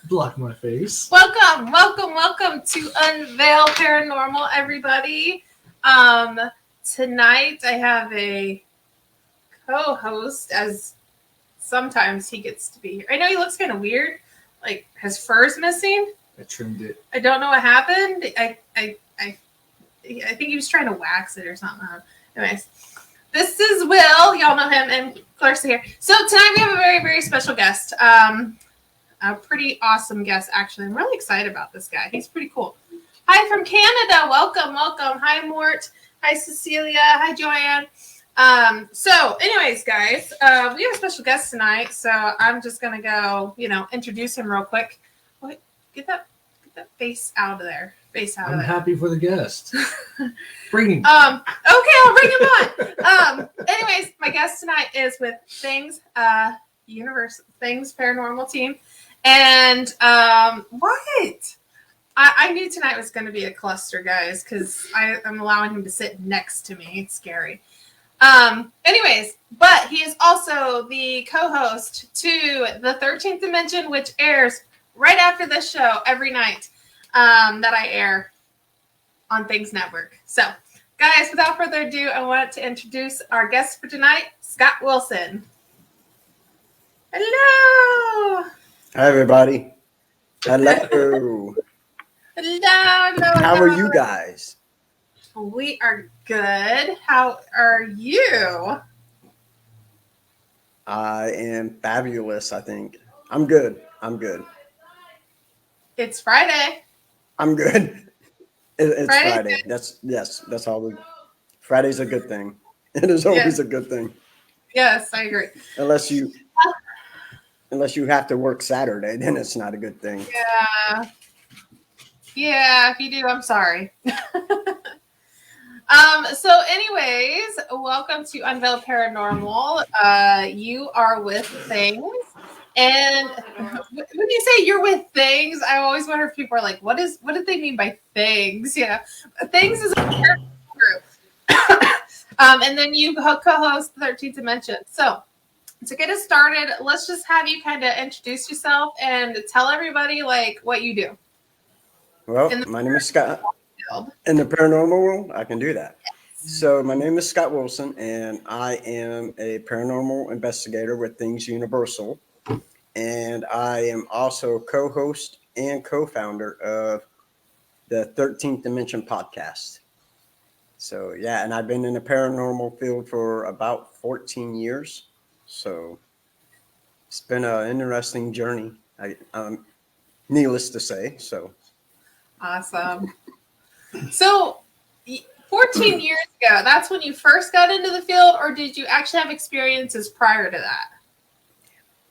Block my face. Welcome to Unveil Paranormal, everybody. Tonight I have a co-host, as sometimes he gets to be here. I know he looks kind of weird, like his fur's missing. I trimmed it. I don't know what happened. I think he was trying to wax it or something. Anyways, this is Will. Y'all know him, and Clarissa here. So tonight we have a very, very special guest. A pretty awesome guest, actually. I'm really excited about this guy. He's pretty cool. Hi from Canada. Welcome. Hi, Mort. Hi, Cecilia. Hi, Joanne. So anyways, guys, we have a special guest tonight, so I'm just going to go, introduce him real quick. What? Get that face out of there. I'm happy for the guest. Bring him. Okay, I'll bring him on. Anyways, my guest tonight is with Things Paranormal team. And what? I knew tonight was going to be a cluster, guys, because I'm allowing him to sit next to me. It's scary. Anyways, but he is also the co-host to the 13th Dimension, which airs right after this show every night that I air on Things Network. So, guys, without further ado, I want to introduce our guest for tonight, Scott Wilson. Hello. Hi, everybody. Hello. Hello. How are you guys? We are good. How are you? I am fabulous, I think. I'm good. It's Friday. I'm good. It's Friday. Friday. That's all. Friday's a good thing. It is always a good thing. Yes, I agree. Unless you have to work Saturday, then it's not a good thing. Yeah, if you do, I'm sorry. So anyways, welcome to Unveil Paranormal. You are with Things. And when you say you're with Things, I always wonder if people are like, what did they mean by Things? Yeah. Things is a paranormal group. And then you co-host the 13th Dimension. So to get us started, let's just have you kind of introduce yourself and tell everybody like what you do. Well, my name is Scott. In the paranormal world, I can do that. So my name is Scott Wilson, and I am a paranormal investigator with Things Universal. And I am also co-host and co-founder of the 13th Dimension podcast. So, yeah, and I've been in the paranormal field for about 14 years. So it's been an interesting journey, needless to say. So awesome. So 14 years ago, that's when you first got into the field, or did you actually have experiences prior to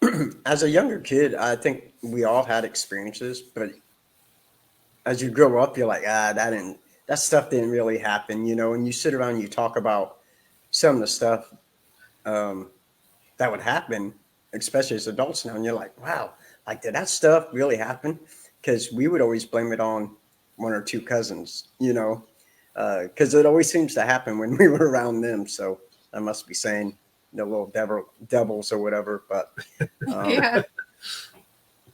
that? As a younger kid, I think we all had experiences, but as you grow up, you're like, that stuff didn't really happen, and you sit around and you talk about some of the stuff that would happen, especially as adults now, and you're like, wow, like, did that stuff really happen? Because we would always blame it on one or two cousins, because it always seems to happen when we were around them. So I must be saying the little devils or whatever, but yeah.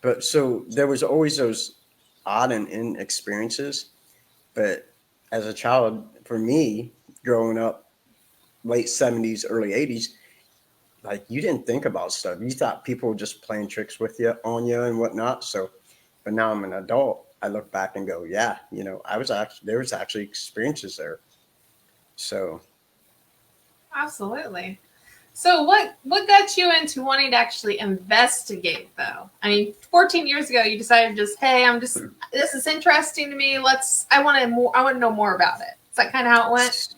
But so there was always those odd and in experiences. But as a child, for me, growing up late 70s, early 80s, like, you didn't think about stuff. You thought people were just playing tricks on you and whatnot. So, but now I'm an adult. I look back and go, yeah, there was actually experiences there. So. Absolutely. So what got you into wanting to actually investigate, though? I mean, 14 years ago, you decided this is interesting to me. I want to know more about it. Is that kind of how it went?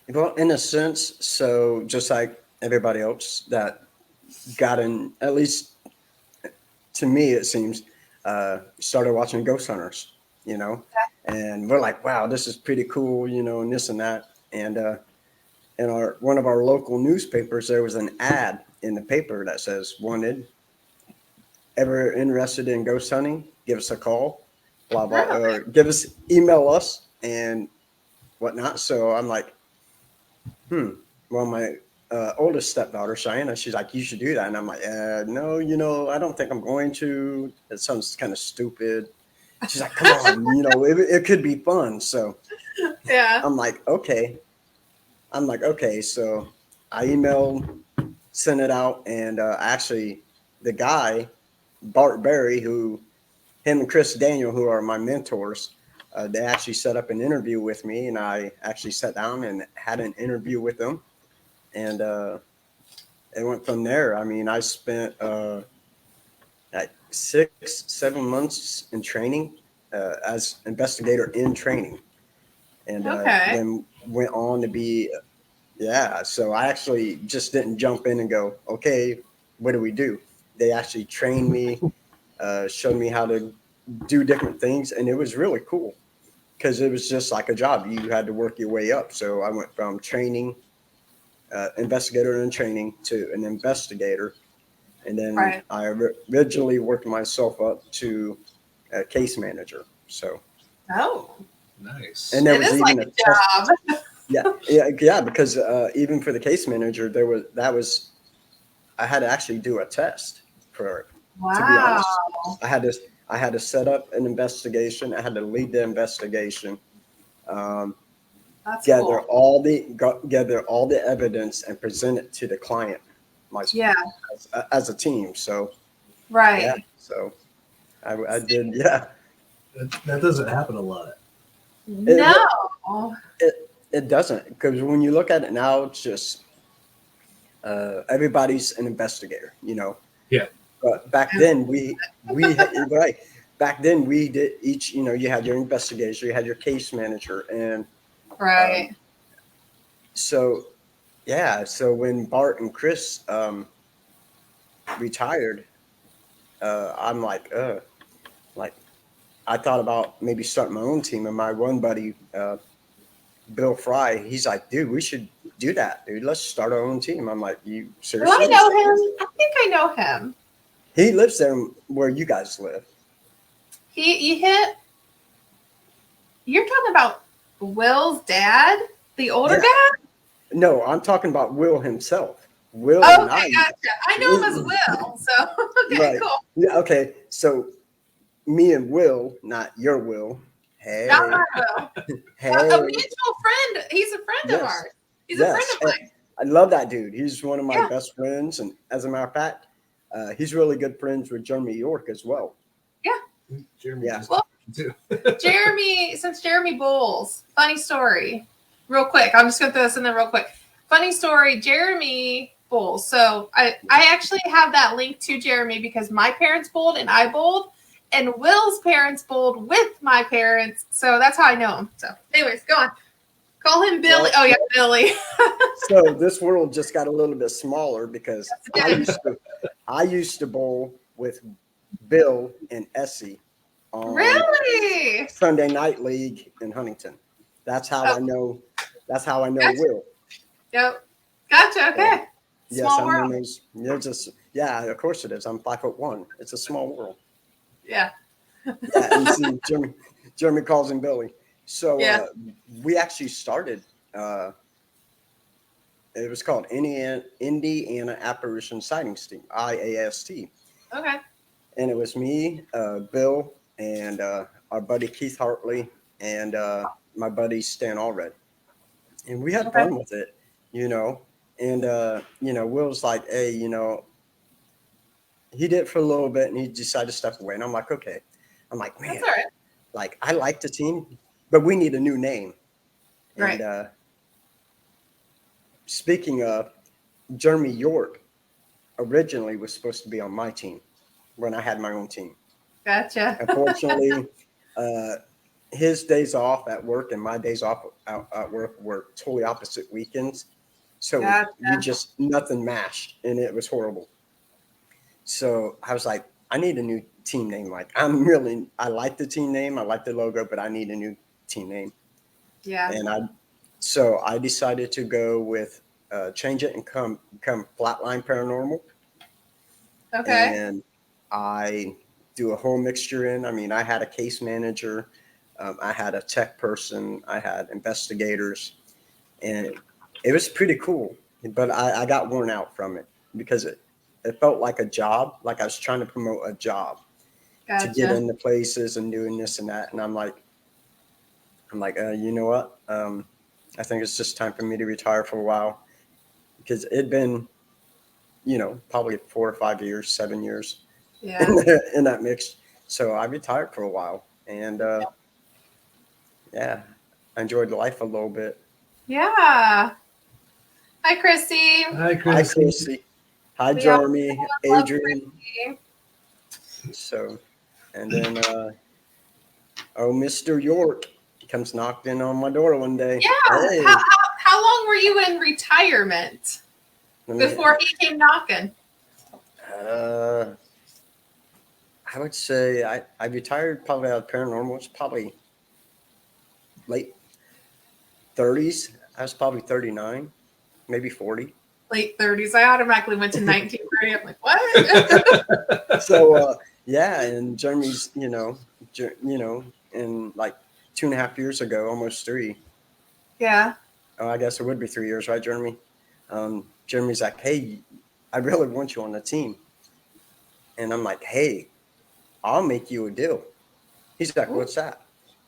Well, in a sense, so just like everybody else that got in, at least to me, it seems, started watching Ghost Hunters, and we're like, wow, this is pretty cool, and this and that. And in one of our local newspapers, there was an ad in the paper that says, wanted, ever interested in ghost hunting, give us a call, blah, blah, or email us and whatnot. So I'm like, well, oldest stepdaughter, Cheyenne, she's like, you should do that. And I'm like, no, I don't think I'm going to. It sounds kind of stupid. She's like, come on, it could be fun. So Yeah. I'm like, okay. So I emailed, sent it out. And actually, the guy, Bart Berry, him and Chris Daniel, who are my mentors, they actually set up an interview with me. And I actually sat down and had an interview with them. And it went from there. I mean, I spent like 6-7 months in training as investigator in training, and then went on to be, so I actually just didn't jump in and go, okay, what do we do? They actually trained me, showed me how to do different things, and it was really cool because it was just like a job. You had to work your way up. So I went from training, investigator in training, to an investigator. And then I originally worked myself up to a case manager. So, nice. And there it was is even like a job. Yeah, because even for the case manager, I had to actually do a test for it. Wow. To be honest, I had to set up an investigation. I had to lead the investigation. That's gather cool. gather all the evidence and present it to the client. As a team. So so I did. That doesn't happen a lot. No. It doesn't, because when you look at it now, it's just everybody's an investigator, Yeah. But back then we right. Back then we did each, you had your investigator, you had your case manager, and so when Bart and Chris retired, I'm like I thought about maybe starting my own team. And my one buddy, Bill Fry, he's like, dude, we should do that, dude. Let's start our own team. I'm like, you seriously? Do I know him? I think I know him. He lives there where you guys live. You're talking about Will's dad, the older guy? No, I'm talking about Will himself. Will. Okay, gotcha. I know him as Will. So cool. Yeah, okay. So me and Will, not your Will. Hey. Not our Will. Hey. A mutual friend. He's a friend of ours. He's a friend of mine. I love that dude. He's one of my best friends. And as a matter of fact, he's really good friends with Jeremy York as well. Yeah. Jeremy. Well, Jeremy Bowles. Funny story. Real quick. I'm just going to throw this in there real quick. Funny story. Jeremy Bowles. So I actually have that link to Jeremy because my parents bowled and I bowled. And Will's parents bowled with my parents. So that's how I know him. So anyways, go on. Call him Billy. Oh, yeah, Billy. So this world just got a little bit smaller because I used to bowl with Bill and Essie on Sunday Night League in Huntington. That's how I know. That's how I know Will. Yep. Gotcha. Okay. Small world. Of course it is. I'm 5'1". It's a small world. Yeah. And see, Jeremy calls him Billy. So we actually started. It was called Indiana Apparition Sightings Team, IAST. Okay. And it was me, Bill, and our buddy Keith Hartley, and my buddy Stan Allred. And we had fun with it, And Will's like, hey, he did it for a little bit, and he decided to step away. And I'm like, okay. I'm like, man, that's all right. Like I like the team, but we need a new name. Right. And speaking of, Jeremy York originally was supposed to be on my team when I had my own team. Gotcha. Unfortunately, his days off at work and my days off at work were totally opposite weekends. So nothing matched, and it was horrible. So I was like, I need a new team name. Like I like the team name. I like the logo, but I need a new team name. Yeah. And I decided to go with change it and become Flatline Paranormal. Okay. And I do a whole mixture in. I mean, I had a case manager, I had a tech person, I had investigators, and it was pretty cool. but I got worn out from it because it felt like a job, like I was trying to promote a job to get Gotcha. into places and doing this and that. And I'm like, you know what? I think it's just time for me to retire for a while because it'd been, probably 4 or 5 years, 7 years Yeah. in that mix. So I retired for a while, and yeah, I enjoyed life a little bit. Yeah. Hi, Chrissy. Hi, Hi, Chris. Chrissy. Hi, We Jeremy, love Adrian. So, and then, Mr. York comes knocked in on my door one day. Yeah. Hey. How long were you in retirement before he came knocking? I would say I retired probably out of paranormal. It's probably late 30s. I was probably 39, maybe 40. Late 30s. I automatically went to 1930. I'm like, what? So yeah, and Jeremy's, in like 2.5 years ago, almost 3. Yeah. Oh, I guess it would be 3 years, right, Jeremy? Jeremy's like, hey, I really want you on the team. And I'm like, hey, I'll make you a deal. He's like, what's that?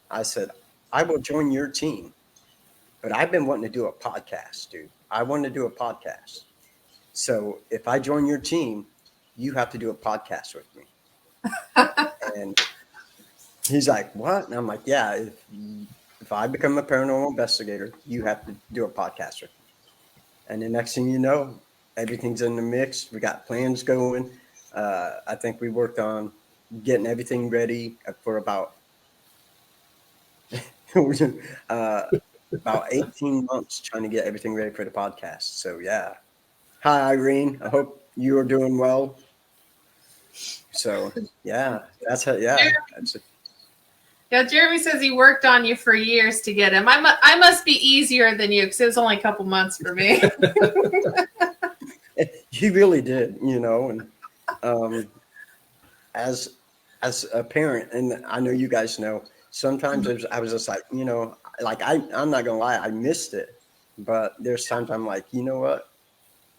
I said, I will join your team. But I've been wanting to do a podcast, dude. I want to do a podcast. So if I join your team, you have to do a podcast with me. And he's like, what? And I'm like, yeah, if I become a paranormal investigator, you have to do a podcast with me. And the next thing you know, everything's in the mix. We got plans going. I think we worked on getting everything ready for about 18 months trying to get everything ready for the podcast. So yeah. Hi, Irene. I hope you are doing well. So yeah, that's how. Yeah, that's it. Yeah, Jeremy says he worked on you for years to get him. I must be easier than you because it was only a couple months for me. He really did, and as a parent, and I know you guys know, sometimes I was just like, I'm not gonna lie, I missed it, but there's times I'm like, you know what,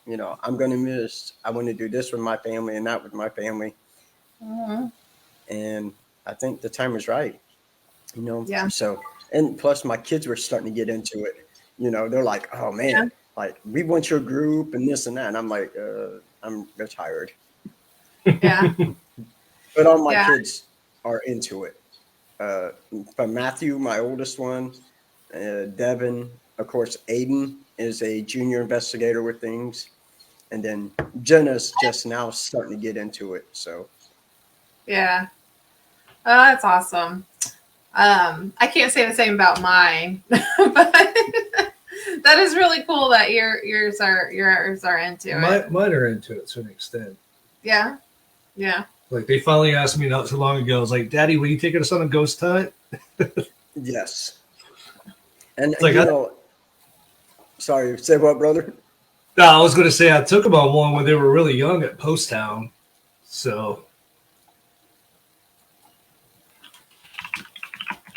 I'm gonna miss. I want to do this with my family and that with my family, and I think the time was right, Yeah. So, and plus my kids were starting to get into it. They're like, oh man. Yeah. Like, we want your group and this and that. And I'm like, I'm retired. Yeah. But all my kids are into it. But Matthew, my oldest one, Devin, of course, Aiden is a junior investigator with things. And then Jenna's just now starting to get into it. So, yeah. Oh, that's awesome. I can't say the same about mine, but that is really cool that yours are into it. Mine are into it to an extent. Yeah. Yeah. Like, they finally asked me not too long ago. I was like, Daddy, will you take us on a ghost hunt? Yes. And it's like, sorry, say what, brother? No, I was going to say I took them on one when they were really young at Post Town. So.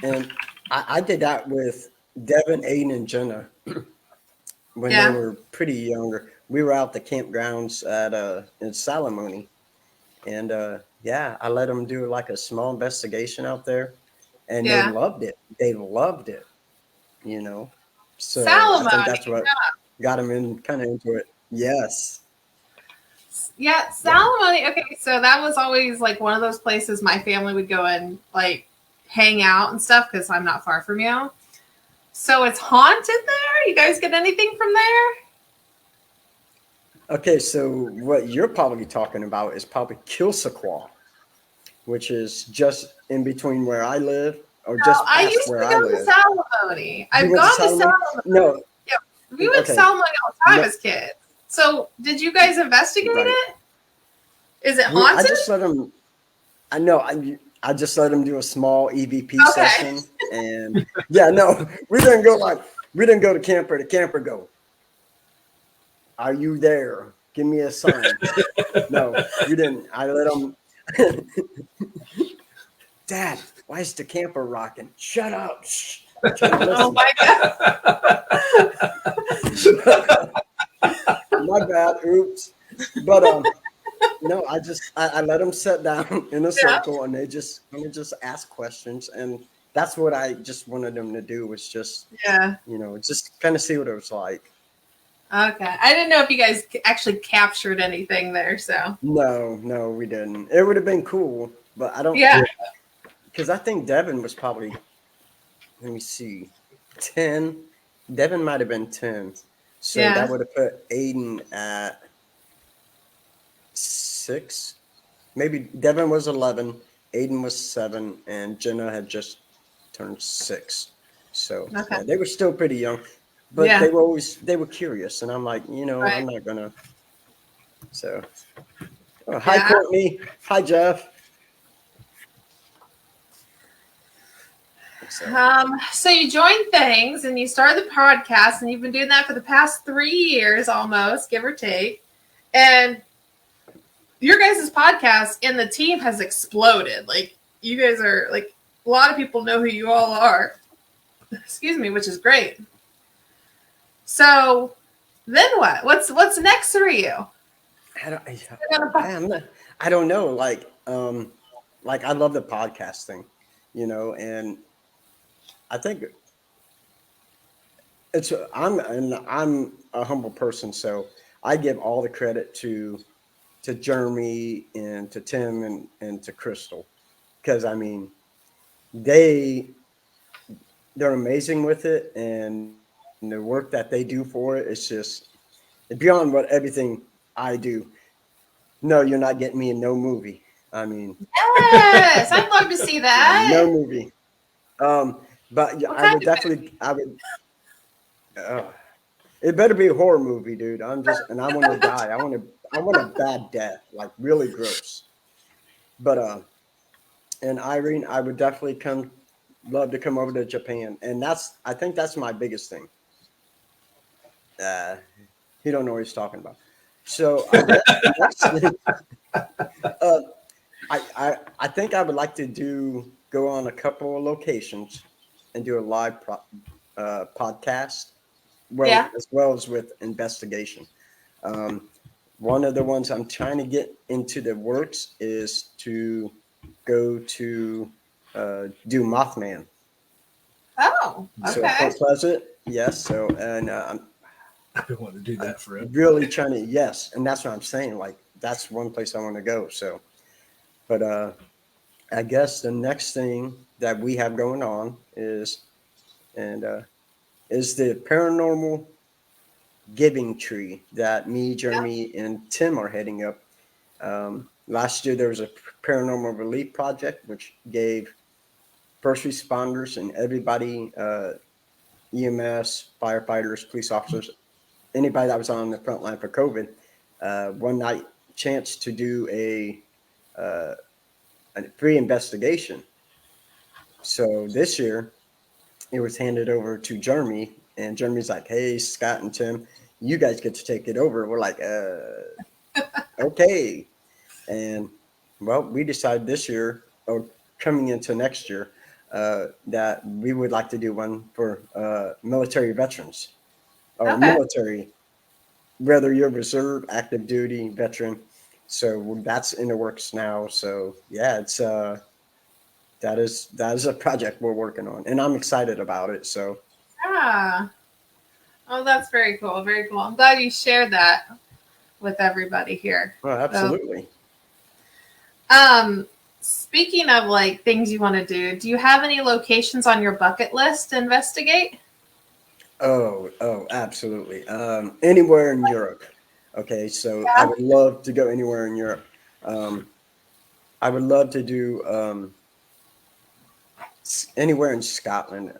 And I did that with Devin, Aiden, and Jenna when they were pretty younger. We were out the campgrounds in Salamone. And I let them do like a small investigation out there. And they loved it. They loved it, So Salamone, I think that's what got them kind of into it. Yes. Yeah, Salamone. Okay, so that was always like one of those places my family would go and like hang out and stuff because I'm not far from you. So it's haunted there? You guys get anything from there? Okay, so what you're probably talking about is probably Kilsequaw, which is just in between where I live, or just past where I live. I used to go to Salamone. I've gone to Salamone. No. Yeah, we went to Salamone all the time as kids. So did you guys investigate it? Is it haunted? I just let them. I know. I just let them do a small EVP session, and we didn't go to camper. The camper go, are you there? Give me a sign. No, we didn't. I let them. Dad, why is the camper rocking? Shut up. Shh. Oh my God. My bad. Oops. But no, I let them sit down in a Yeah. circle and they just ask questions, and that's what I just wanted them to do, was just Yeah. just kind of see what it was like. Okay. I didn't know if you guys actually captured anything there. So No, we didn't. It would have been cool, but I don't, yeah. because I think Devin was probably, let me see, 10. Devin might have been 10. So that Yeah. would have put Aiden at 6. Maybe Devin was 11, Aiden was 7, and Jenna had just turned 6. So Okay. yeah, they were still pretty young, but Yeah. they were curious, and I'm like, I'm Right. not gonna. So, hi Yeah. Courtney, hi Jeff. So So you joined Things and you started the podcast, and you've been doing that for the past 3 years almost, give or take. And your guys' podcast and the team has exploded. Like, you guys are like, a lot of people know who you all are. Excuse me, which is great. So then what? What's next for you? I don't, I'm not, I don't know. Like I love the podcasting, and I think I'm a humble person, so I give all the credit to Jeremy and to Tim and to Crystal, because I mean they they're amazing with it, and the work that they do for it is just beyond what everything I do. No, you're not getting me in no movie. I mean, Yes, I'd love to see no that. movie. But yeah, What I kind would of definitely, I would. It better be a horror movie, dude. And I want to die. I want a bad death, like really gross. But and Irene, I would definitely love to come over to Japan, and I think that's my biggest thing. Uh, he don't know what he's talking about. So I guess the next thing, uh, I think I would like to go on a couple of locations and do a live podcast, Yeah. as well as with investigation. Um, One of the ones I'm trying to get into the works is to go to do Mothman. Oh, So okay. Point Pleasant, yes. So and I've been wanting to do I'm that forever. really trying to, yes, and that's what I'm saying. Like that's one place I want to go. So, but I guess the next thing that we have going on and is the paranormal giving tree that me, Yeah. Jeremy, and Tim are heading up. Last year there was a paranormal relief project which gave first responders and everybody, EMS, firefighters, police officers, anybody that was on the front line for COVID, one night chance to do a free investigation. So this year it was handed over to Jeremy, and Jeremy's like, "Hey, Scott and Tim, you guys get to take it over." We're like, okay. And well, we decided this year, or coming into next year, that we would like to do one for military veterans or Okay. military, whether you're reserve, active duty, veteran. So that's in the works now. So yeah, it's that is a project we're working on, and I'm excited about it. So Yeah. Oh, that's very cool. Very cool. I'm glad you shared that with everybody here. well, So, absolutely. speaking of like things you want to do you have any locations on your bucket list to investigate? Oh, absolutely. Anywhere in Europe. Okay, so I Yeah. would love to go anywhere in Europe. Um, I would love to do anywhere in Scotland.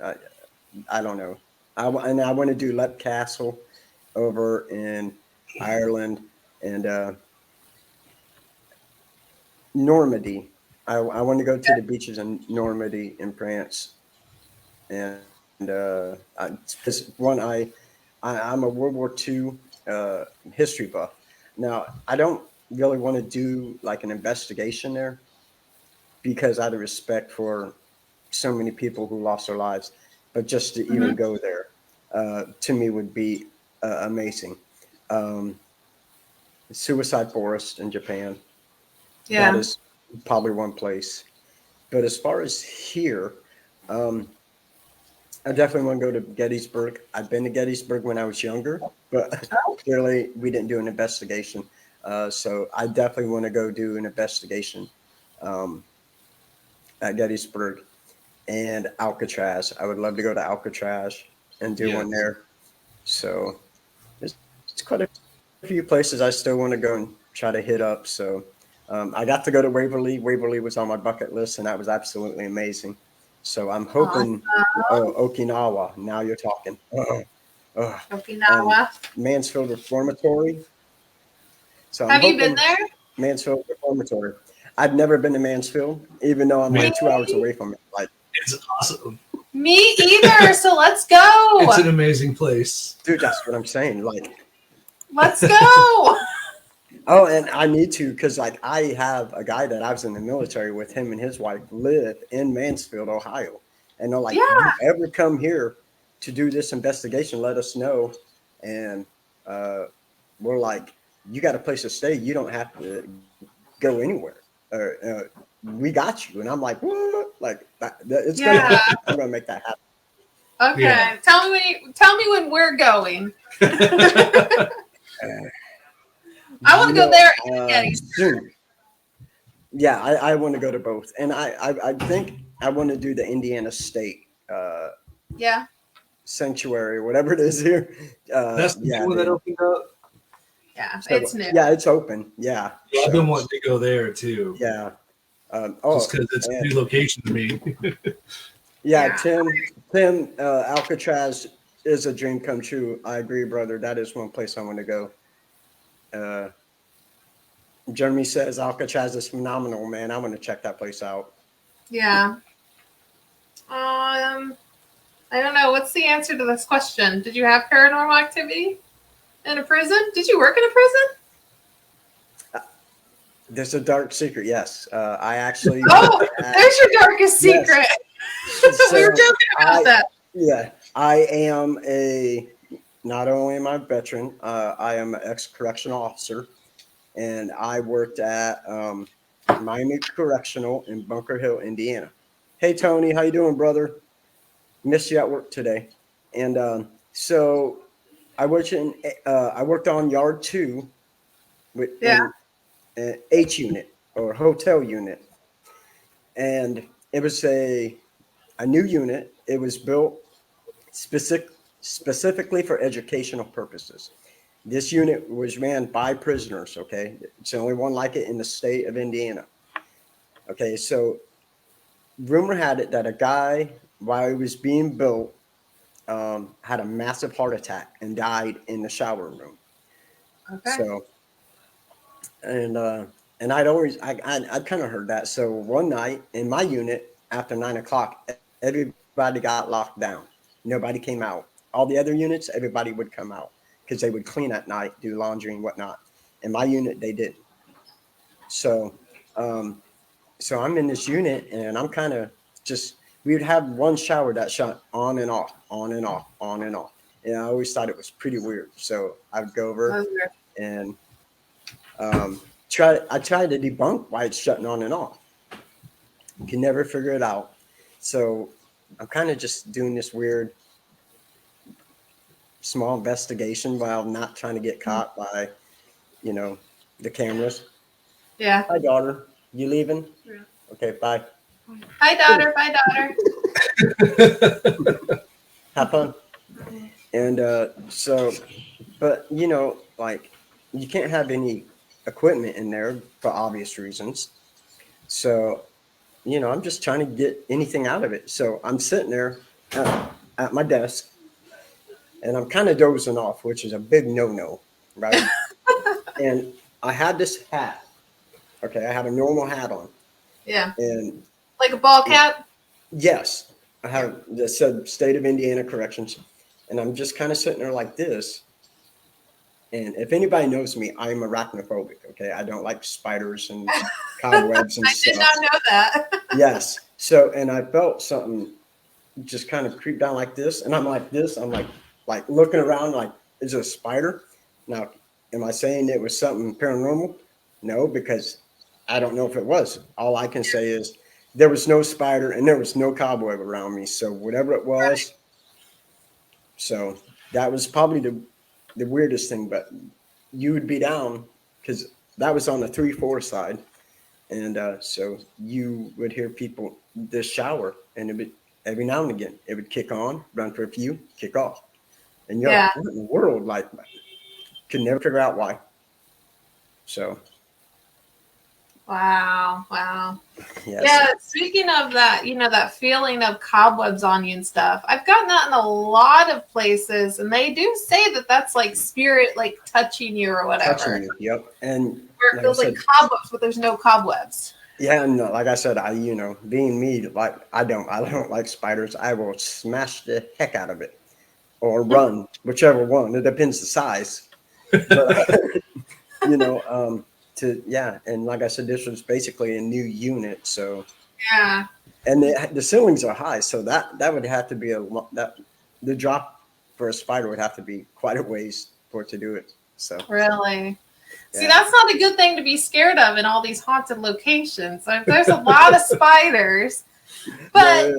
I don't know. And I want to do Lep Castle over in Ireland and Normandy. I want to go to the beaches in Normandy in France. And this one, I'm a World War II history buff. Now, I don't really want to do like an investigation there because out of respect for so many people who lost their lives, but just to even Hmm. go there to me would be amazing. Um, Suicide Forest in Japan. Yeah. That is probably one place. But as far as here, um, I definitely want to go to Gettysburg. I've been to Gettysburg when I was younger, but Oh. clearly we didn't do an investigation. So I definitely want to go do an investigation um, at Gettysburg and Alcatraz. I would love to go to Alcatraz and do one Yes. there. So it's quite a few places I still want to go and try to hit up. So I got to go to Waverly. Waverly was on my bucket list, and that was absolutely amazing. So I'm hoping Okinawa. Now you're talking. Okinawa. Mansfield Reformatory. So I'm Have you been hoping there? Mansfield Reformatory. I've never been to Mansfield, even though I'm like 2 hours away from it. Like, It's awesome. Me either. So let's go. It's an amazing place. dude, that's what I'm saying. Like, Let's go. oh, and I need to because like I have a guy that I was in the military with. Him and his wife live in Mansfield, Ohio, and they're like, Yeah. "If you ever come here to do this investigation, let us know." And we're like, "You got a place to stay. You don't have to go anywhere. We got you." And I'm like, "What?" Like it's Yeah. gonna. I'm gonna make that happen. Okay. Yeah. Tell me when we're going. I want to go there and Gettysburg. Soon. Yeah, I want to go to both, and I think I want to do the Indiana State Yeah. Sanctuary, whatever it is here. That's the yeah, new one that dude. opened up. Yeah. So, It's new. yeah, it's open. Yeah, Yeah, I've so, been wanting to go there too. yeah. Just because it's a and- new location to me. yeah, Yeah. Tim, Alcatraz is a dream come true. I agree, brother. That is one place I want to go. Jeremy says Alcatraz is phenomenal, man. I want to check that place out. Yeah. I don't know. What's the answer to this question? Did you have paranormal activity in a prison? Did you work in a prison? There's a dark secret. Yes, I actually. Oh, there's your darkest Yes. secret. So we were joking about that. Yeah, I am a. Not only am I a veteran, I am an ex-correctional officer, and I worked at Miami Correctional in Bunker Hill, Indiana. Hey Tony, how you doing, brother? Missed you at work today, and so I worked on Yard 2 with Yeah. an H unit or hotel unit, and it was a new unit. It was built specifically for educational purposes. This unit was ran by prisoners. Okay, it's the only one like it in the state of Indiana. Okay, so rumor had it that a guy, while he was being built, had a massive heart attack and died in the shower room. Okay. So, and I'd kind of heard that. So one night in my unit after 9 o'clock, everybody got locked down. Nobody came out. All the other units, everybody would come out because they would clean at night, do laundry and whatnot. In my unit, they didn't. So, so I'm in this unit and I'm kind of just, we would have one shower that shut on and off, on and off, on and off. And I always thought it was pretty weird. So I would go over and I tried to debunk why it's shutting on and off. You can never figure it out. So I'm kind of just doing this weird small investigation while not trying to get caught by, the cameras. Yeah. Hi, daughter. You leaving? Yeah. Okay, bye. Hi, daughter. Bye, daughter. Have fun. And but like you can't have any equipment in there for obvious reasons. So, I'm just trying to get anything out of it. So I'm sitting there at my desk and I'm kind of dozing off, which is a big no-no, right? And I had this hat. Okay, I had a normal hat on. Yeah. And Like a ball cap? yes, I have that said State of Indiana Corrections. And I'm just kind of sitting there like this. And if anybody knows me, I'm arachnophobic. Okay, I don't like spiders and cobwebs and I stuff. did not know that. Yes. So, and I felt something just kind of creep down like this, and I'm like this. I'm like looking around, like, is it a spider? Now, am I saying it was something paranormal? No, because I don't know if it was. All I can say is there was no spider and there was no cobweb around me. So whatever it was, so that was probably the weirdest thing. But you would be down because that was on the 3-4 side. And so you would hear people just shower, and it would, every now and again, it would kick on, run for a few, kick off. And you're like, what in the world? Like, could never figure out why. So. Wow. Yeah. Yeah. Speaking of that, that feeling of cobwebs on you and stuff, I've gotten that in a lot of places, and they do say that that's like spirit, like touching you or whatever. Touching you, yep. And where it feels like cobwebs, but there's no cobwebs. Yeah, and like I said, being me, like I don't like spiders. I will smash the heck out of it or run, whichever one. It depends the size. But, and like I said, this was basically a new unit, so yeah. And the ceilings are high, so that would have to be the drop for a spider would have to be quite a ways for it to do it. So really. See, that's not a good thing to be scared of in all these haunted locations. There's a lot of spiders, but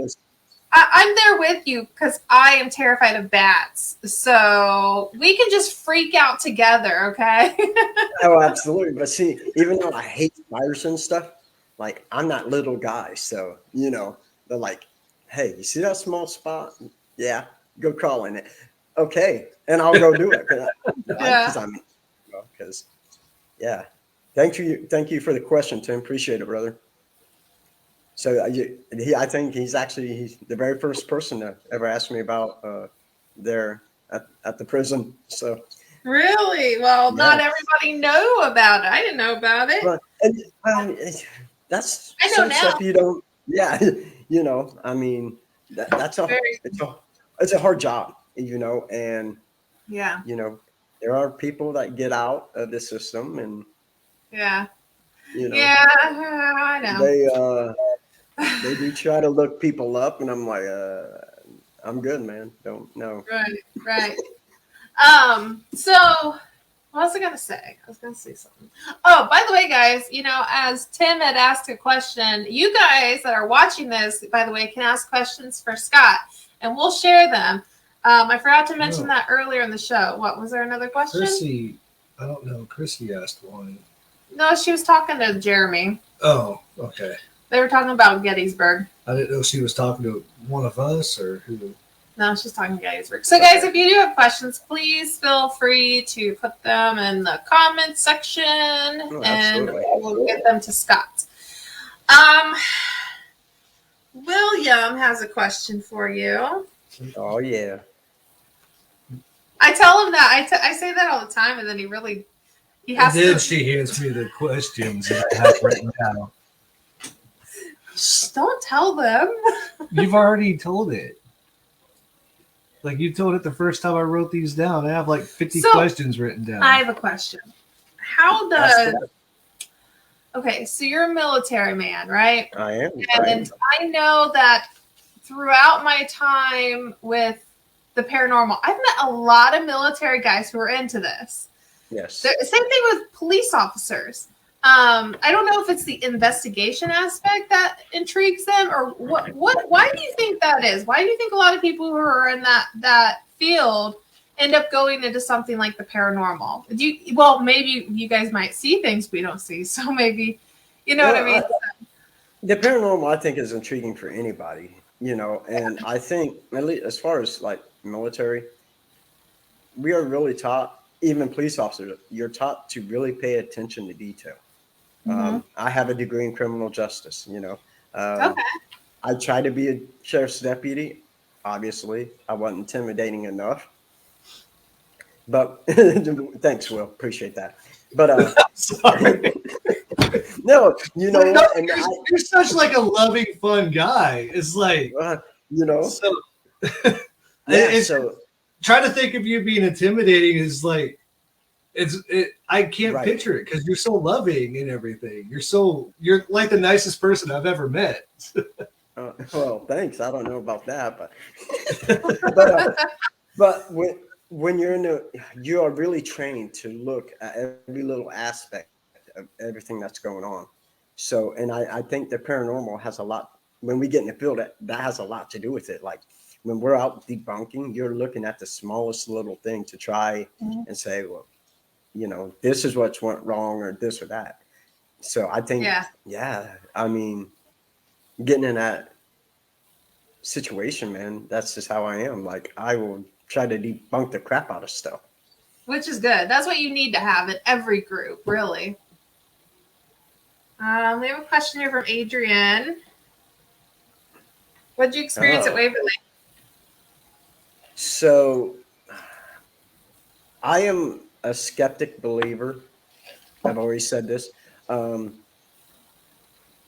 I'm there with you because I am terrified of bats. So we can just freak out together, okay? Oh, absolutely. But see, even though I hate spiders and stuff, like I'm not little guy, so they're like, "Hey, you see that small spot? Yeah, go crawl in it." Okay, and I'll go do it because. Yeah. Thank you for the question, Tim. Appreciate it, brother. So I think he's the very first person to ever ask me about there at the prison. So really? Well, not everybody know about it. I didn't know about it. But, that's I know now. Stuff you don't. Yeah, I mean, that's it's a hard job, and yeah, there are people that get out of the system, and yeah, I know. They do try to look people up, and I'm like, I'm good, man. Don't know. Right. So what was I gonna say? I was gonna say something. Oh, by the way, guys, as Tim had asked a question, you guys that are watching this, by the way, can ask questions for Scott, and we'll share them. I forgot to mention that earlier in the show. What was there another question? Chrissy, I don't know. Chrissy asked one. No, she was talking to Jeremy. Oh, okay. They were talking about Gettysburg. I didn't know she was talking to one of us or who. No, she's talking Gettysburg. So, guys, if you do have questions, please feel free to put them in the comment section, and we'll get them to Scott. William has a question for you. Oh, yeah. I tell him that. I say that all the time, and then he has to. Then she hands me the questions that I have written down. Don't tell them. You've already told it. Like you told it the first time I wrote these down. I have like 50 questions written down. I have a question. Okay, so you're a military man, right? I am. And I know that throughout my time with the paranormal, I've met a lot of military guys who are into this. Yes. Same thing with police officers. I don't know if it's the investigation aspect that intrigues them, or what. Why do you think that is? Why do you think a lot of people who are in that field end up going into something like the paranormal? Well, maybe you guys might see things we don't see, so maybe what I mean. The paranormal, I think, is intriguing for anybody, and I think at least as far as like military, we are really taught. Even police officers, you're taught to really pay attention to detail. Mm-hmm. I have a degree in criminal justice, Okay. I tried to be a sheriff's deputy. Obviously, I wasn't intimidating enough. But thanks, Will. Appreciate that. But sorry. No, what? And you're such like a loving, fun guy. It's like So, trying to think of you being intimidating is like I can't picture it because you're so loving and everything. You're like the nicest person I've ever met. Well, thanks. I don't know about that, but when you're you are really trained to look at every little aspect of everything that's going on. So, and I think the paranormal has a lot, when we get in the field, that has a lot to do with it. Like when we're out debunking, you're looking at the smallest little thing to try and say, well, this is what's went wrong or this or that. So I think, Yeah. yeah, I mean, getting in that situation, man, that's just how I am. Like I will try to debunk the crap out of stuff. Which is good. That's what you need to have in every group, really. We have a question here from Adrian. What did you experience at Waverly? So I am a skeptic believer. I've always said this.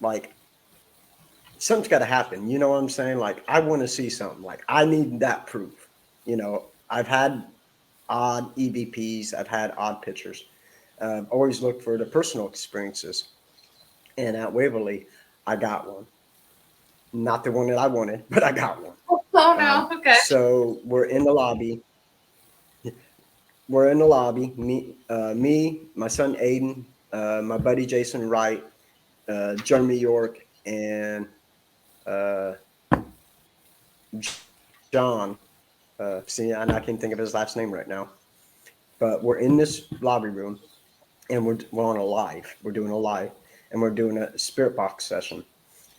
Like something's got to happen. You know what I'm saying? Like I want to see something. Like I need that proof. I've had odd EVPs. I've had odd pictures. Always look for the personal experiences. And at Waverly, I got one. Not the one that I wanted, but I got one. Oh no! Okay. So we're in the lobby. Me, my son Aiden, my buddy Jason Wright, Jeremy York, and John. And I can't think of his last name right now. But we're in this lobby room, and we're on a live. We're doing a live, and we're doing a spirit box session.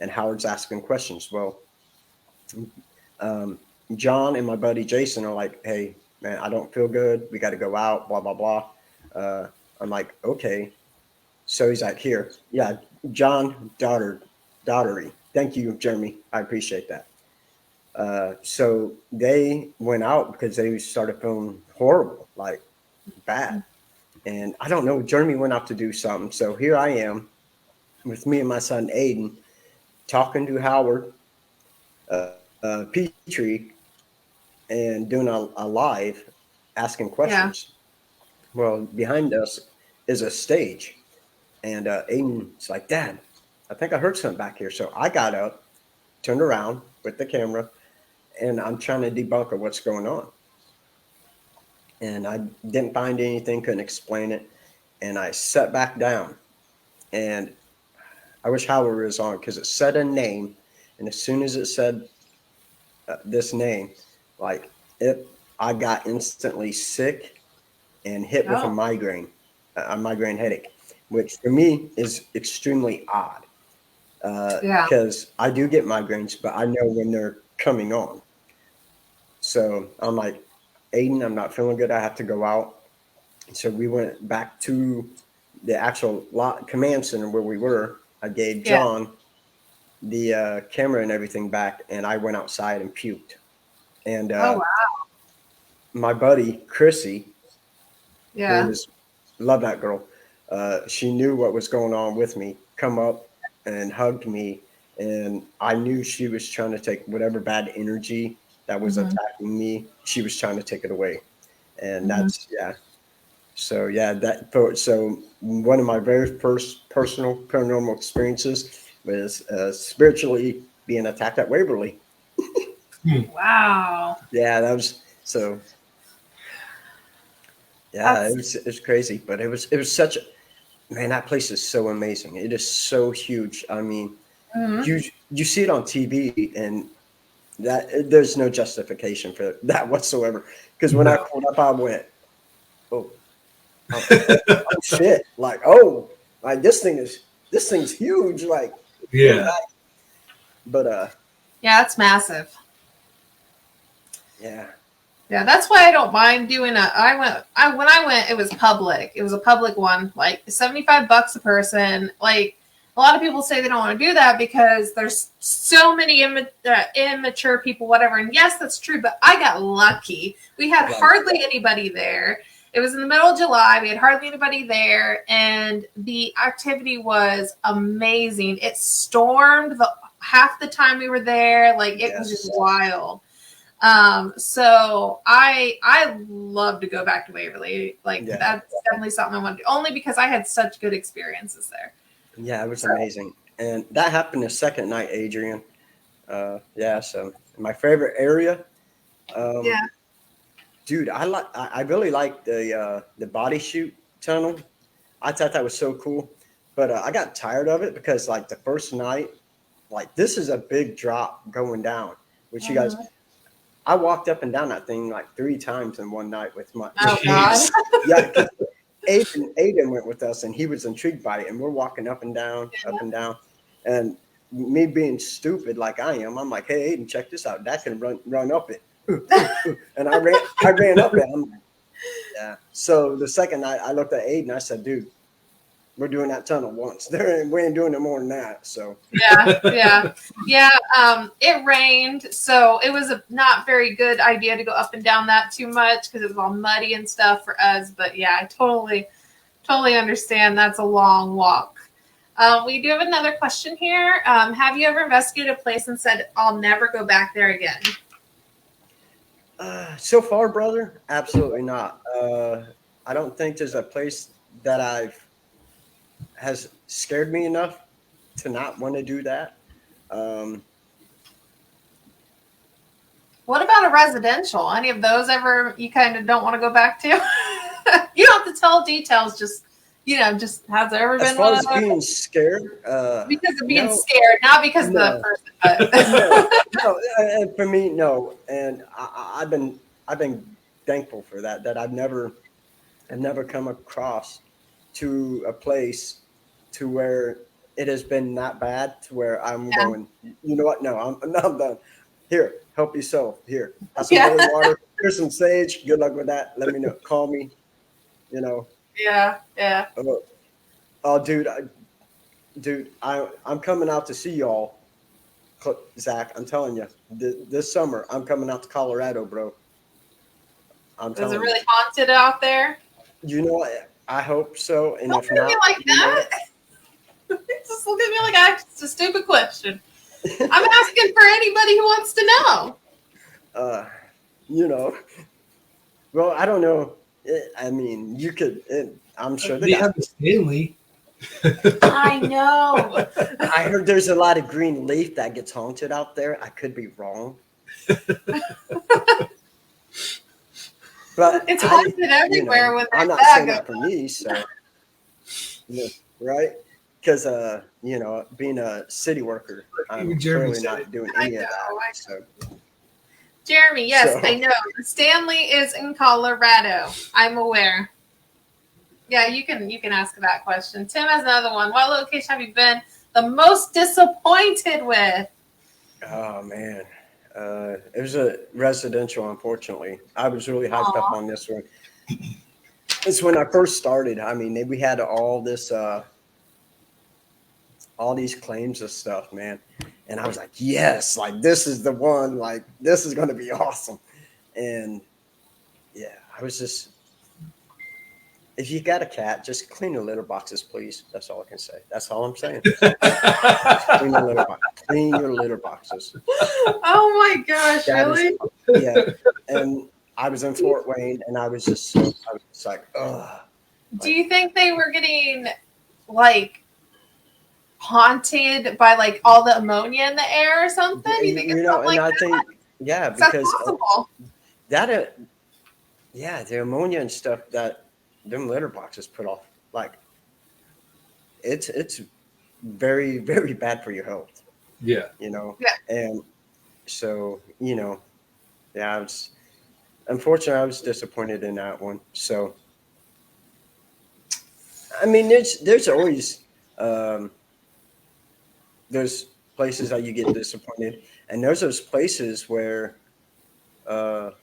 And Howard's asking questions. Well, John and my buddy Jason are like, "Hey, man, I don't feel good. We got to go out, blah, blah, blah." I'm like, okay. So he's like, here. Yeah, John Daughtery. Thank you, Jeremy. I appreciate that. So they went out because they started feeling horrible, like bad. And I don't know, Jeremy went out to do something. So here I am with me and my son Aiden talking to Howard Petrie and doing a live asking questions. Yeah. Well, behind us is a stage. And Aiden's like, "Dad, I think I heard something back here." So I got up, turned around with the camera, and I'm trying to debunk what's going on. And I didn't find anything, couldn't explain it. And I sat back down. And I wish Howard was on because it said a name. And as soon as it said this name, like I got instantly sick and hit with a migraine headache, which for me is extremely odd. Because I do get migraines, but I know when they're coming on. So I'm like, Aiden, I'm not feeling good. I have to go out. So we went back to the actual command center where we were. I gave John the camera and everything back, and I went outside and puked. And my buddy Chrissy, love that girl. She knew what was going on with me. Come up and hugged me, and I knew she was trying to take whatever bad energy that was attacking me. She was trying to take it away, and that's So so one of my very first personal paranormal experiences was spiritually being attacked at Waverly. Wow. Yeah, that was so. Yeah, it was crazy, but it was such a man. That place is so amazing. It is so huge. I mean, you see it on TV, and that there's no justification for that whatsoever. Because when I pulled up, I went, oh shit! Like this thing's huge. Like but it's massive. Yeah. Yeah, that's why I don't mind doing when I went, it was public. It was a public one, like $75 a person. Like a lot of people say they don't want to do that because there's so many immature people, whatever. And yes, that's true. But I got lucky. We had hardly anybody there. It was in the middle of July. We had hardly anybody there, and the activity was amazing. It stormed half the time we were there. Like it was just wild. So I love to go back to Waverly. Like that's definitely something I want to do, only because I had such good experiences there. Yeah, it was amazing. And that happened the second night, Adrian. So my favorite area. dude, I really like the body chute tunnel. I thought that was so cool, but I got tired of it because like the first night, like this is a big drop going down. Which you guys, I walked up and down that thing like 3 times in one night with my. Oh God. Yeah, Aiden went with us, and he was intrigued by it, and we're walking up and down, and me being stupid like I am, I'm like, hey, Aiden, check this out. That can run up it. And I ran up it. Yeah. So the second night I looked at Aiden, I said, dude, we're doing that tunnel once. We ain't doing it more than that. So yeah. It rained, so it was a not very good idea to go up and down that too much because it was all muddy and stuff for us. But yeah, I totally understand. That's a long walk. We do have another question here. Have you ever investigated a place and said, I'll never go back there again? So far, brother, absolutely not. I don't think there's a place that has scared me enough to not want to do that. What about a residential? Any of those ever you kind of don't want to go back to? You don't have to tell details, just has there ever been as far one as being scared? Because of being scared, not because of the person. No, and for me, no. And I've been thankful for that I've never come across to a place to where it has been that bad to where I'm going, you know what? No, I'm done. Here, help yourself. Here, have some holy water. Here's some sage. Good luck with that. Let me know. Call me. You know. Yeah. Oh, dude, I'm coming out to see y'all, Zach. I'm telling you, this summer I'm coming out to Colorado, bro. Is it really haunted out there? You know what? I hope so. And Don't if not, like that. Just look at me like I asked a stupid question. I'm asking for anybody who wants to know. Well, I don't know. I mean, you could. I'm sure they have the Stanley. I know. I heard there's a lot of green leaf that gets haunted out there. I could be wrong. But it's haunted everywhere. I'm not saying that for me, so right? Because being a city worker, I'm clearly not doing any of that. So. Jeremy, yes, I know. Stanley is in Colorado. I'm aware. Yeah, you can ask that question. Tim has another one. What location have you been the most disappointed with? Oh man, it was a residential. Unfortunately, I was really hyped up on this one. It's when I first started. I mean, we had all these claims of stuff, man. And I was like, yes, like this is the one, like this is going to be awesome. And yeah, I was just, if you got a cat, just clean your litter boxes, please. That's all I can say. That's all I'm saying. Clean your litter boxes. Oh my gosh, really? Yeah. And I was in Fort Wayne and I was just like, ugh. Do you think they were getting like haunted by like all the ammonia in the air or something? You think it's something like I that? think, yeah, because that the ammonia and stuff that them litter boxes put off, like it's very, very bad for your health. Yeah. And so, unfortunately I was disappointed in that one. So, I mean, there's always, there's places that you get disappointed, and there's those places where that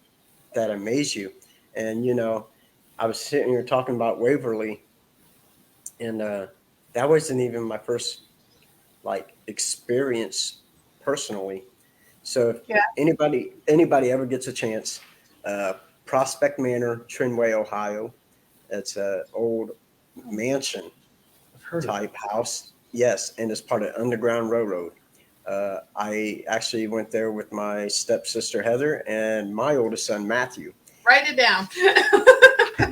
amaze you. And I was sitting here talking about Waverly, and that wasn't even my first experience personally. So if anybody ever gets a chance, Prospect Manor, Trinway, Ohio, it's an old mansion type house. Yes, and it's part of Underground Railroad. I actually went there with my stepsister Heather and my oldest son Matthew. Write it down.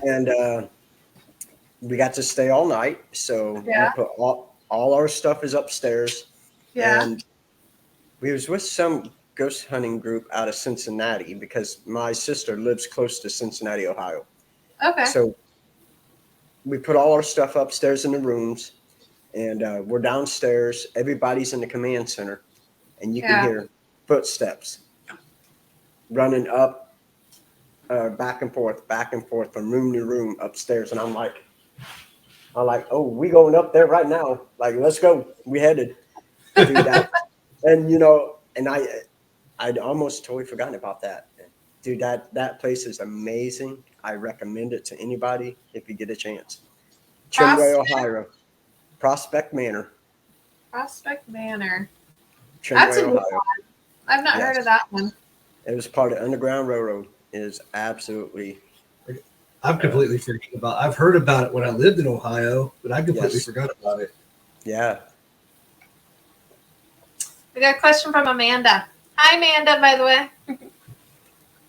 And we got to stay all night. So we put all our stuff is upstairs. Yeah. And we was with some ghost hunting group out of Cincinnati because my sister lives close to Cincinnati, Ohio. Okay. So we put all our stuff upstairs in the rooms, and we're downstairs. Everybody's in the command center, and you can hear footsteps running up, back and forth from room to room upstairs. And I'm like, oh, we going up there right now. Like, let's go. We headed. Do that. And, and I'd almost totally forgotten about that. Dude, that place is amazing. I recommend it to anybody if you get a chance. Chenway, Ohio. Prospect Manor. Prospect Manor. Chenway, Ohio. I've not heard of that one. It was part of Underground Railroad. It is absolutely... I've completely forgotten about it. I've heard about it when I lived in Ohio, but I completely forgot about it. Yeah. We got a question from Amanda. Hi, Amanda, by the way.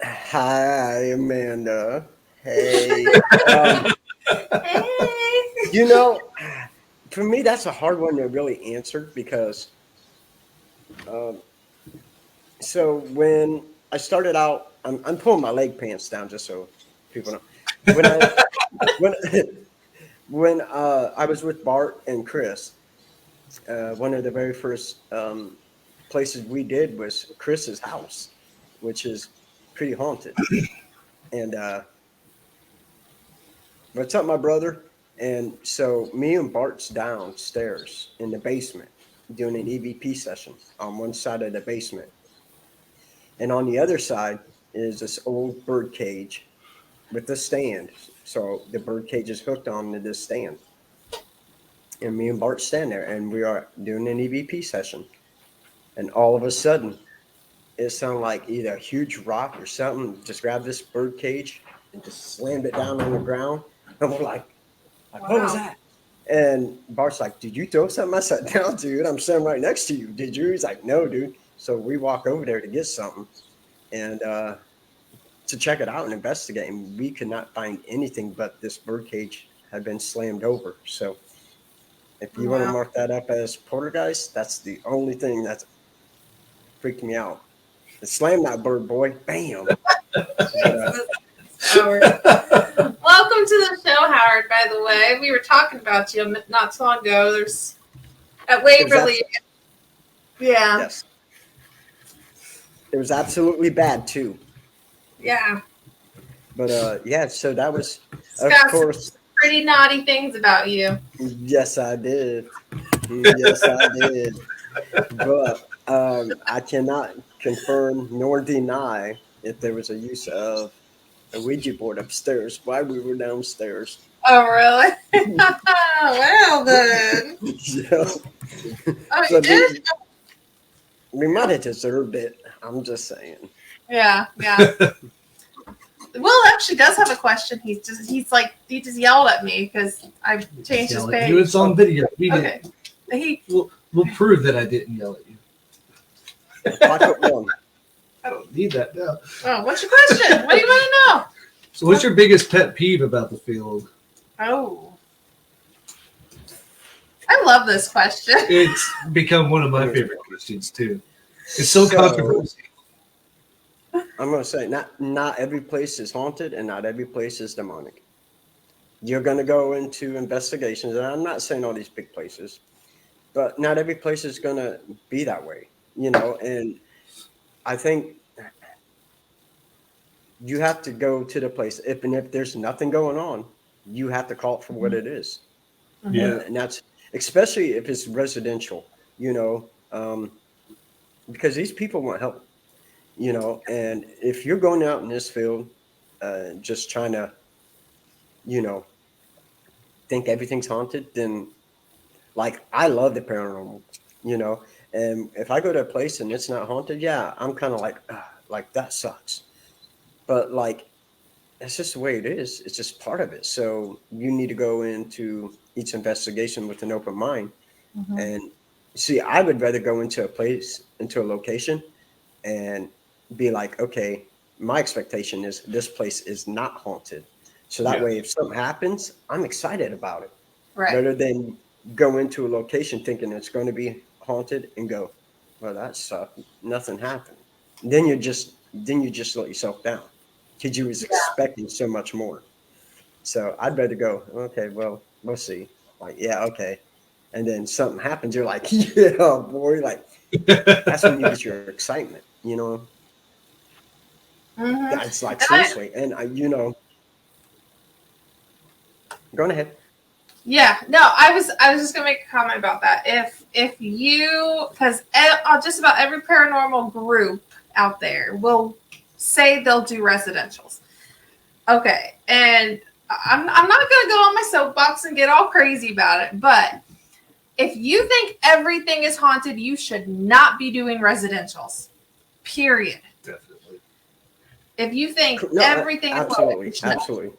Hi, Amanda. Hey. Hey. For me, that's a hard one to really answer because so when I started out, I'm pulling my leg pants down just so people know. When I was with Bart and Chris, one of the very first places we did was Chris's house, which is pretty haunted. And what's up, my brother? And so me and Bart's downstairs in the basement doing an EVP session on one side of the basement. And on the other side is this old bird cage with a stand. So the bird cage is hooked onto this stand. And me and Bart stand there and we are doing an EVP session. And all of a sudden, it sounded like either a huge rock or something just grabbed this bird cage and just slammed it down on the ground. And we're like what was that? And Bart's like, did you throw something? I said, no, dude, I'm standing right next to you. Did you? He's like, no, dude. So we walk over there to get something and to check it out and investigate. And we could not find anything but this bird cage had been slammed over. So if you want to mark that up as poltergeist, that's the only thing that's freaked me out. It slammed that bird, boy. Bam. Welcome to the show, Howard, by the way. We were talking about you not so long ago. There's at Waverly. Yeah. Yes. It was absolutely bad, too. Yeah. But, so that was, Scott, of course. some pretty naughty things about you. Yes, I did. Yes, I did. But I cannot confirm nor deny if there was a use of a Ouija board upstairs while we were downstairs. Oh, really? Well, then. So we might have deserved it. I'm just saying. Yeah. Will actually does have a question. He just yelled at me because I changed his page. It's on video. Okay. We'll prove that I didn't yell at you. Pocket one. I don't need that now. Oh, what's your question? What do you want to know? So what's your biggest pet peeve about the field? Oh. I love this question. It's become one of my favorite questions, too. It's so controversial. I'm going to say, not every place is haunted and not every place is demonic. You're going to go into investigations, and I'm not saying all these big places, but not every place is going to be that way, and I think you have to go to the place. If there's nothing going on, you have to call it for what it is. Yeah. And that's especially if it's residential, because these people want help, and if you're going out in this field, just trying to, think everything's haunted, then like, I love the paranormal, and if I go to a place and it's not haunted, yeah, I'm kind of like that sucks. But like, that's just the way it is. It's just part of it. So you need to go into each investigation with an open mind. Mm-hmm. And see, I would rather go into a location and be like, okay, my expectation is this place is not haunted. So that way, if something happens, I'm excited about it. Right. Rather than go into a location thinking it's going to be haunted and go, well, that sucked. Nothing happened. then you just let yourself down because you was expecting so much more. So I'd rather go, okay, well, we'll see. Like, yeah, okay. And then something happens, you're like, yeah, boy, like that's when you get your excitement, you know. Mm-hmm. It's like seriously, and going ahead. Yeah, no, I was just gonna make a comment about that. If you, because just about every paranormal group out there will say they'll do residentials. Okay, and I'm not gonna go on my soapbox and get all crazy about it, but if you think everything is haunted, you should not be doing residentials. Period. Definitely. If you think everything absolutely, is haunted, absolutely.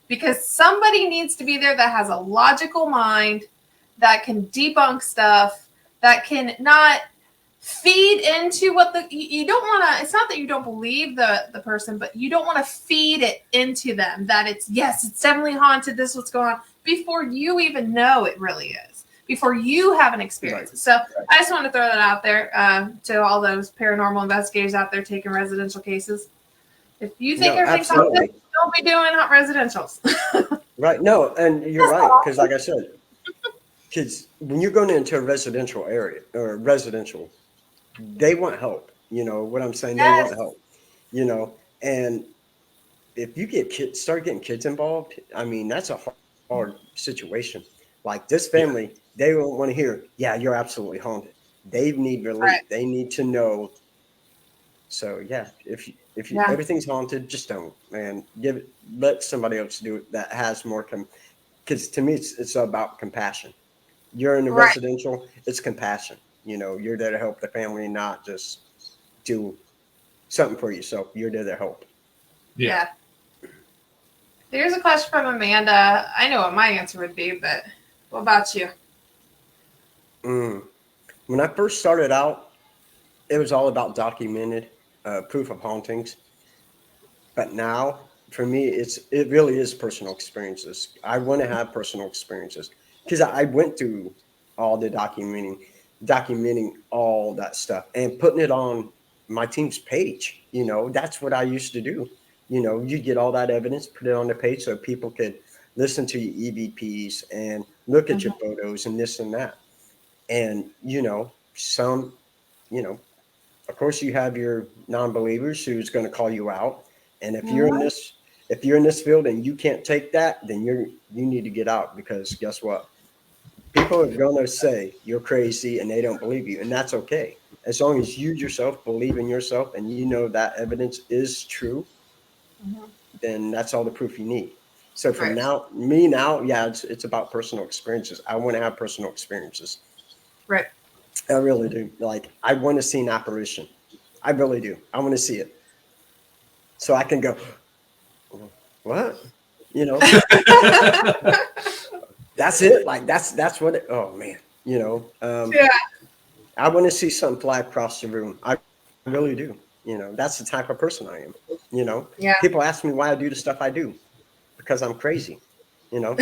because somebody needs to be there that has a logical mind, that can debunk stuff, that can not feed into what you don't want to. It's not that you don't believe the person, but you don't want to feed it into them that it's definitely haunted, this is what's going on, before you even know it really is, before you have an experience. Right. So I just want to throw that out there to all those paranormal investigators out there taking residential cases. If you think everything's haunted, don't be doing hot residentials. Right. No, and you're right. Because like I said, kids, when you're going into a residential area or residential, they want help. You know what I'm saying? They want help, you know, and if you start getting kids involved, I mean, that's a hard situation. Like this family, they don't want to hear, yeah, you're absolutely haunted. They need relief. Right. They need to know. So yeah, if everything's haunted, just don't, man. Let somebody else do it that has more because to me it's about compassion. You're in the residential, it's compassion. You know, you're there to help the family, not just do something for yourself. You're there to help. Yeah. Here's a question from Amanda. I know what my answer would be, but what about you? When I first started out, it was all about documented proof of hauntings. But now, for me, it really is personal experiences. I want to have personal experiences because I went through all the documenting all that stuff and putting it on my team's page. You know, that's what I used to do. You know, you get all that evidence, put it on the page so people could listen to your EVPs and look at your photos and this and that. And, you know, of course you have your non-believers who's going to call you out. And if you're in this field and you can't take that, then you need to get out, because guess what? People are going to say you're crazy and they don't believe you. And that's okay. As long as you yourself believe in yourself and you know that evidence is true, then that's all the proof you need. So from now, it's about personal experiences. I want to have personal experiences. Right. I really do. Like, I want to see an apparition. I really do. I want to see it. So I can go, what? You know? That's it. Like, that's what it, oh man, you know? I want to see something fly across the room. I really do. You know, that's the type of person I am. You know? Yeah. People ask me why I do the stuff I do, because I'm crazy. You know?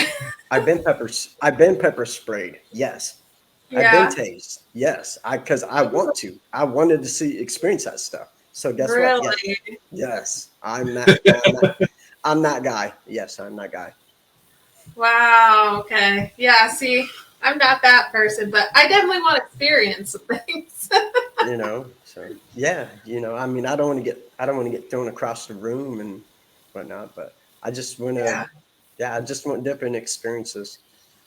I've been pepper sprayed. Yes. I've been tased. Yes. Because I wanted to experience that stuff. So guess what? Yes. I'm that guy. Yes, I'm that guy. Wow. Okay. Yeah. See, I'm not that person, but I definitely want to experience some things. You know. So yeah. You know. I mean, I don't want to get thrown across the room and whatnot, but I just want to. Yeah. I just want different experiences.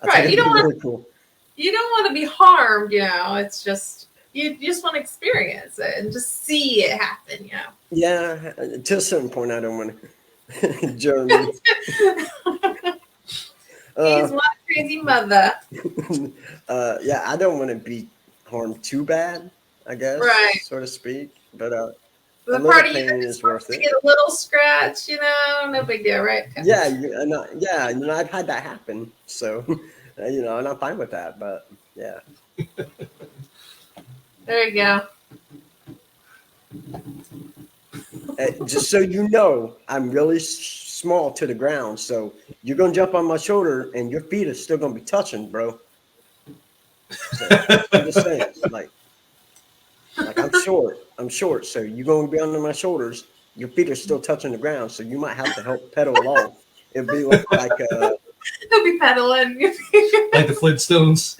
Right. You don't want cool. You don't want to be harmed. You know. It's just. You just want to experience it and just see it happen, you know. Yeah, to a certain point, I don't want to. Jeremy. He's one crazy mother. Yeah, I don't want to be harmed too bad, I guess, so to speak. But the part of you is worth it. Get a little scratch, you know, no big deal, right? Okay. Yeah, you know, I've had that happen, so you know, and I'm fine with that. But yeah. There you go. Just so you know, I'm really small to the ground, so you're gonna jump on my shoulder, and your feet are still gonna be touching, bro. So, I'm just saying, like, Like I'm short, so you're gonna be under my shoulders. Your feet are still touching the ground, so you might have to help pedal along. It'd be like he'll be pedaling. Like the Flintstones.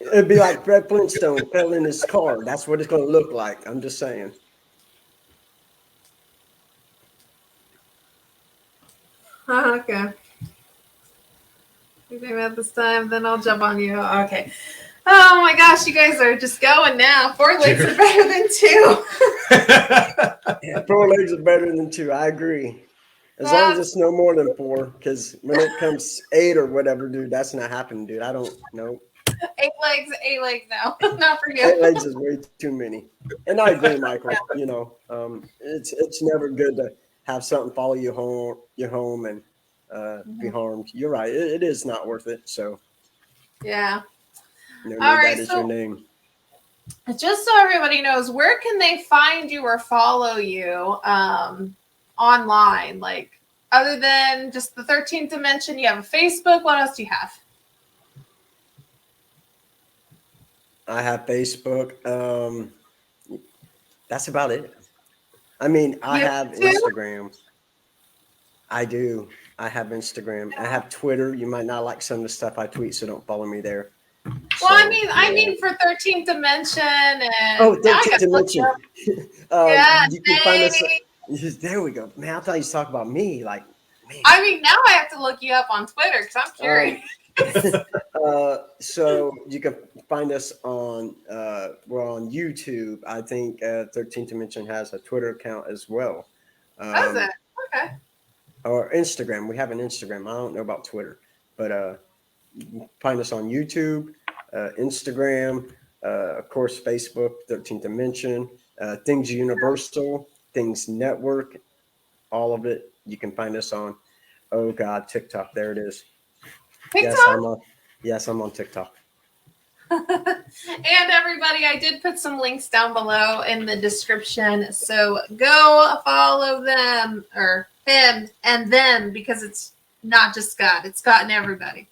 It'd be like Fred Flintstone pedaling his car. That's what it's gonna look like. I'm just saying. Okay. You think about this time, then I'll jump on you. Okay. Oh my gosh, you guys are just going now. 4 legs are better than 2. Yeah, 4 legs are better than 2. I agree. As long as it's no more than 4, because when it comes 8 or whatever, dude, that's not happening, dude. I don't know. 8 legs now. Not for you. 8 legs is way too many. And I agree, Michael. You know, it's never good to have something follow you home and be harmed. You're right. It is not worth it. So yeah. No, all right, that is your name. Just so everybody knows, where can they find you or follow you online? Like, other than just the 13th Dimension, you have a Facebook. What else do you have? I have Facebook. That's about it. I mean, I have Instagram. I do. I have Instagram. I have Twitter. You might not like some of the stuff I tweet, so don't follow me there. Well, I mean for 13th Dimension and 13th Dimension. Yeah, you can find us. There we go, man. I thought you was talking about me. Like, man. I mean, now I have to look you up on Twitter because I'm curious. So you can find us on we're on YouTube. I think 13th Dimension has a Twitter account as well. Does it? Okay. Or Instagram. We have an Instagram. I don't know about Twitter, but you can find us on YouTube, Instagram, of course, Facebook, 13th Dimension, Things Universal, Things Network, all of it. You can find us on, oh God, TikTok. There it is. TikTok? Yes, I'm on TikTok. And everybody, I did put some links down below in the description. So go follow them, or him and them, because it's not just Scott. It's Scott and everybody.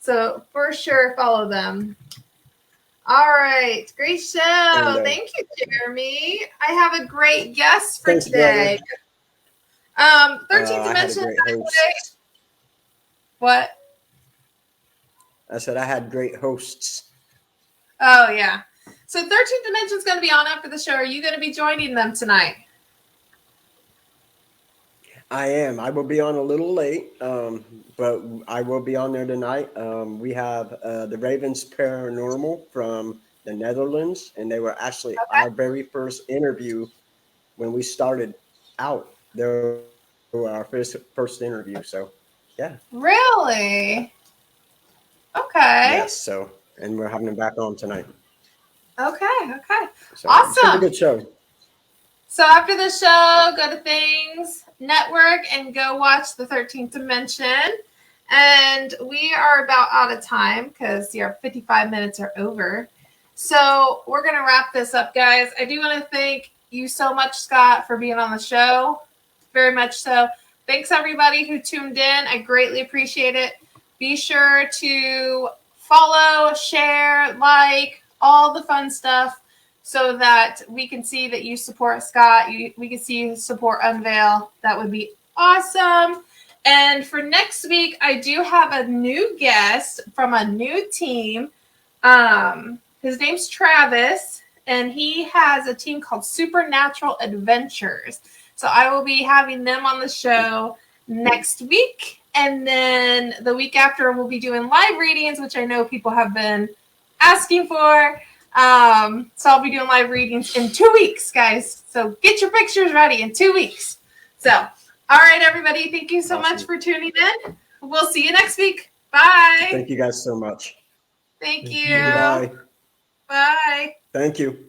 So for sure, follow them. All right. Great show. Thank you, Jeremy. I have a great guest for today. 13th Dimension. What? I said I had great hosts. Oh, yeah. So 13th Dimension is going to be on after the show. Are you going to be joining them tonight? I am. I will be on a little late, but I will be on there tonight. We have the Ravens Paranormal from the Netherlands, and they were actually our very first interview when we started out. They were our first interview, so yeah. Really? Okay. Yes, so, and we're having them back on tonight. Okay. So, awesome. It's a good show. So after the show, go to Things Network and go watch the 13th Dimension. And we are about out of time because your 55 minutes are over. So we're going to wrap this up, guys. I do want to thank you so much, Scott, for being on the show. Very much so. Thanks, everybody who tuned in. I greatly appreciate it. Be sure to follow, share, like, all the fun stuff, so that we can see that you support Scott. We can see you support Unveil. That would be awesome. And for next week, I do have a new guest from a new team. His name's Travis, and he has a team called Supernatural Adventures. So I will be having them on the show next week. And then the week after, we'll be doing live readings, which I know people have been asking for. So I'll be doing live readings in 2 weeks, guys. So get your pictures ready in 2 weeks. So, all right, everybody. Thank you so much for tuning in. We'll see you next week. Bye. Thank you guys so much. Thank you. Bye. Bye. Thank you.